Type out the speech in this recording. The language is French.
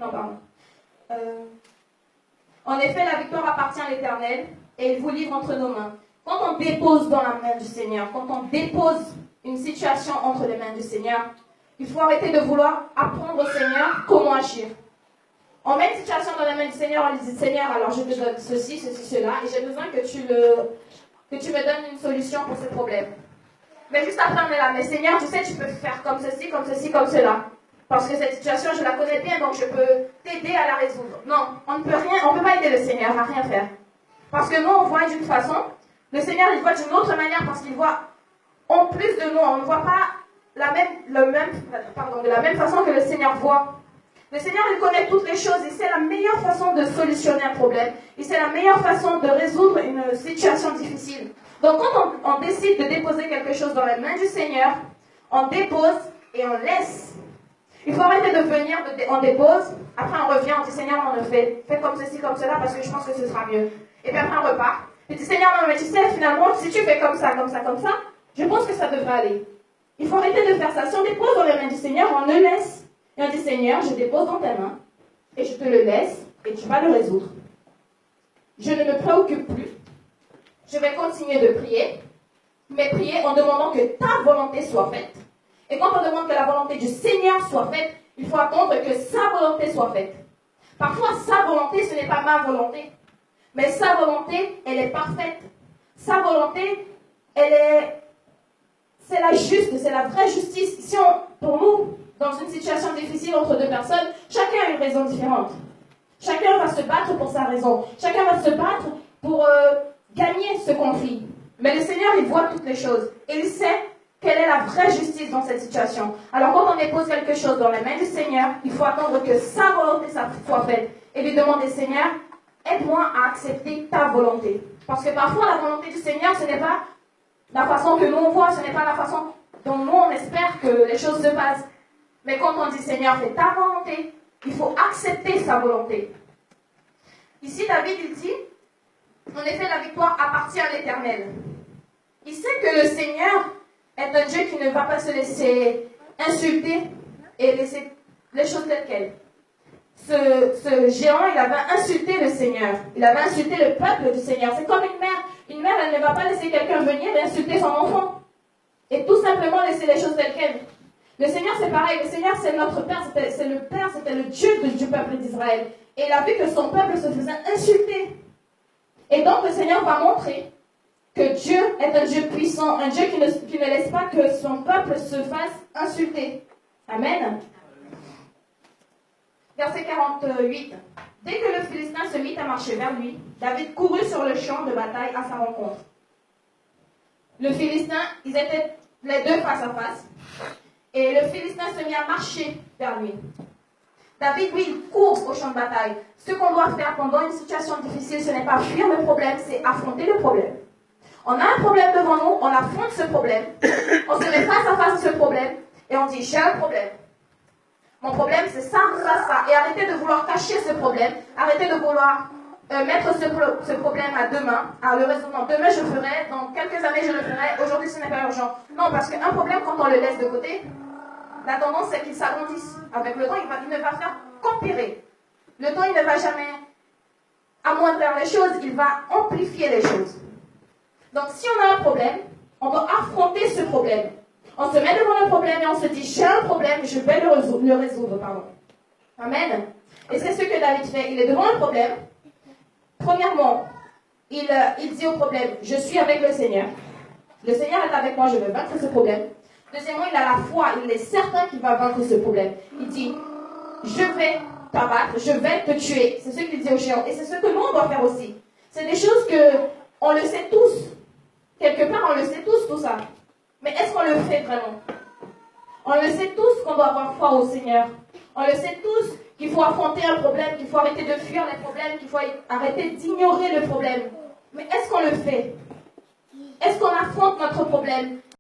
Non, pardon. En effet, la victoire appartient à l'Éternel et il vous livre entre nos mains. Quand on dépose dans la main du Seigneur, quand on dépose une situation entre les mains du Seigneur, il faut arrêter de vouloir apprendre au Seigneur comment agir. On met une situation dans les mains du Seigneur, on lui dit Seigneur, alors je te donne ceci, ceci, cela, et j'ai besoin que tu me donnes une solution pour ce problème. Mais juste après, on est là, mais Seigneur, tu sais, tu peux faire comme ceci, comme ceci, comme cela. Parce que cette situation, je la connais bien, donc je peux t'aider à la résoudre. Non, on ne peut rien, on ne peut pas aider le Seigneur à rien faire. Parce que nous, on voit d'une façon, le Seigneur, il voit d'une autre manière, parce qu'il voit en plus de nous, on ne voit pas de la même façon que le Seigneur voit. Le Seigneur, il connaît toutes les choses, il sait la meilleure façon de solutionner un problème, il sait la meilleure façon de résoudre une situation difficile. Donc quand on décide de déposer quelque chose dans les mains du Seigneur, on dépose et on laisse. Il faut arrêter de venir, on dépose, après on revient, on dit Seigneur, on le fait, fais comme ceci, comme cela, parce que je pense que ce sera mieux. Et puis après on repart. Il dit Seigneur, non mais tu sais, finalement, si tu fais comme ça, comme ça, comme ça, je pense que ça devrait aller. Il faut arrêter de faire ça. Si on dépose dans les mains du Seigneur, on le laisse. Et on dit Seigneur, je dépose dans tes mains, et je te le laisse, et tu vas le résoudre. Je ne me préoccupe plus. Je vais continuer de prier, mais prier en demandant que ta volonté soit faite. Et quand on demande que la volonté du Seigneur soit faite, il faut attendre que sa volonté soit faite. Parfois, sa volonté, ce n'est pas ma volonté. Mais sa volonté, elle est parfaite. Sa volonté, c'est la juste, c'est la vraie justice. Si pour nous, dans une situation difficile entre deux personnes, chacun a une raison différente. Chacun va se battre pour sa raison. Chacun va se battre pour gagner ce conflit. Mais le Seigneur, il voit toutes les choses. Et il sait quelle est la vraie justice dans cette situation. Alors quand on dépose quelque chose dans les mains du Seigneur, il faut attendre que sa volonté soit faite. Et lui demander, Seigneur, aide-moi à accepter ta volonté. Parce que parfois, la volonté du Seigneur, ce n'est pas la façon que nous on voit, ce n'est pas la façon dont nous on espère que les choses se passent. Mais quand on dit, Seigneur, fais ta volonté, il faut accepter sa volonté. Ici, David, il dit, en effet, la victoire appartient à l'Éternel. Il sait que le Seigneur est un Dieu qui ne va pas se laisser insulter et laisser les choses telles quelles. Ce géant, il avait insulté le Seigneur. Il avait insulté le peuple du Seigneur. C'est comme une mère. Une mère, elle ne va pas laisser quelqu'un venir et insulter son enfant. Et tout simplement laisser les choses telles quelles. Le Seigneur, c'est pareil. Le Seigneur, c'est notre Père. C'est le Père, c'était le Dieu du peuple d'Israël. Et il a vu que son peuple se faisait insulter. Et donc, le Seigneur va montrer que Dieu est un Dieu puissant, un Dieu qui ne laisse pas que son peuple se fasse insulter. Amen. Verset 48. Dès que le Philistin se mit à marcher vers lui, David courut sur le champ de bataille à sa rencontre. Le Philistin, ils étaient les deux face à face. Et le Philistin se mit à marcher vers lui. David, lui, il court au champ de bataille. Ce qu'on doit faire pendant une situation difficile, ce n'est pas fuir le problème, c'est affronter le problème. On a un problème devant nous, on affronte ce problème, on se met face à face à ce problème, et on dit, j'ai un problème. Mon problème, c'est ça, ça, ça. Et arrêtez de vouloir cacher ce problème, arrêtez de vouloir mettre ce problème à demain, à le résoudre. Demain, je ferai, dans quelques années, je le ferai, aujourd'hui, ce n'est pas urgent. Non, parce qu'un problème, quand on le laisse de côté, la tendance, c'est qu'il s'agrandisse. Avec le temps, il ne va faire qu'empirer. Le temps, il ne va jamais amoindrir les choses, il va amplifier les choses. Donc, si on a un problème, on doit affronter ce problème. On se met devant le problème et on se dit, j'ai un problème, je vais le résoudre. Pardon. Amen. Et c'est ce que David fait. Il est devant un problème. Premièrement, il dit au problème, je suis avec le Seigneur. Le Seigneur est avec moi, je vais vaincre ce problème. Deuxièmement, il a la foi, il est certain qu'il va vaincre ce problème. Il dit, je vais t'abattre, je vais te tuer. C'est ce qu'il dit au géant. Et c'est ce que nous, on doit faire aussi. C'est des choses que on le sait tous. Quelque part, on le sait tous, tout ça. Mais est-ce qu'on le fait vraiment? On le sait tous qu'on doit avoir foi au Seigneur. On le sait tous qu'il faut affronter un problème, qu'il faut arrêter de fuir les problèmes, qu'il faut arrêter d'ignorer le problème. Mais est-ce qu'on le fait? Est-ce qu'on affronte notre problème?